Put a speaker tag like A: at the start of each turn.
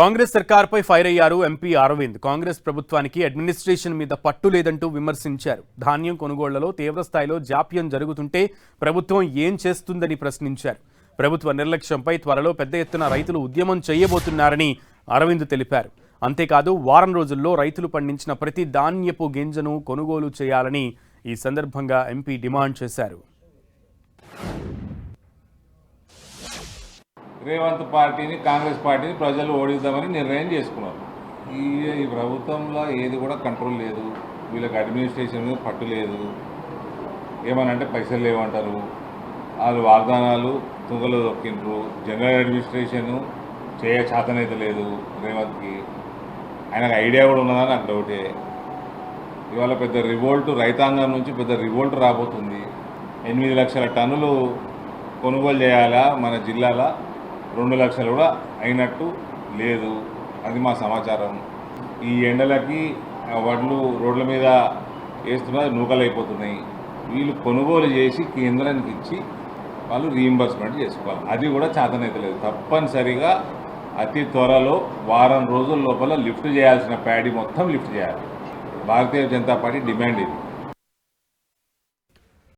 A: Congress సర్కార్పై fire అయ్యారు MP Arvind. Congress ప్రభుత్వానికి administration మీద పట్టు లేదంటూ విమర్శించారు. ధాన్యం కొనుగోళ్లలో తీవ్రస్థాయిలో జాప్యం జరుగుతుంటే ప్రభుత్వం ఏం చేస్తుందని ప్రశ్నించారు. ప్రభుత్వ నిర్లక్ష్యంపై త్వరలో పెద్ద ఎత్తున రైతులు ఉద్యమం చేయబోతున్నారని అరవింద్ తెలిపారు. అంతేకాదు వారం రోజుల్లో రైతులు పండించిన ప్రతి ధాన్యపు గింజను కొనుగోలు చేయాలని ఈ సందర్భంగా ఎంపీ డిమాండ్ చేశారు.
B: రేవంత్ పార్టీని కాంగ్రెస్ పార్టీని ప్రజలు ఓడిద్దామని నిర్ణయం చేసుకున్నారు. ఈ ప్రభుత్వంలో ఏది కూడా కంట్రోల్ లేదు. వీళ్ళకి అడ్మినిస్ట్రేషన్ మీద పట్టు లేదు. ఏమనంటే పైసలు లేవంటారు. వాళ్ళు వాగ్దానాలు తుంగలో దొక్కిండ్రు. జనరల్ అడ్మినిస్ట్రేషన్ చేతనైతే లేదు రేవంత్కి. ఆయనకు ఐడియా కూడా ఉన్నదా నాకు డౌటే. ఇవాళ పెద్ద రివోల్ట్ రైతాంగం నుంచి పెద్ద రివోల్ట్ రాబోతుంది. 8 లక్షల టన్నులు కొనుగోలు చేయాలా మన జిల్లాలో, 2 లక్షలు కూడా అయినట్టు లేదు. అది మా సమాచారం. ఈ ఎండలకి వడ్లు రోడ్ల మీద వేస్తున్నది నూకలు అయిపోతున్నాయి. వీళ్ళు కొనుగోలు చేసి కేంద్రానికి ఇచ్చి వాళ్ళు రీయింబర్స్మెంట్ చేసుకోవాలి. అది కూడా చేతనైతలేదు. తప్పనిసరిగా అతి త్వరలో వారం రోజుల లోపల లిఫ్ట్ చేయాల్సిన ప్యాడీ మొత్తం లిఫ్ట్ చేయాలి. భారతీయ జనతా పార్టీ డిమాండ్ ఇది.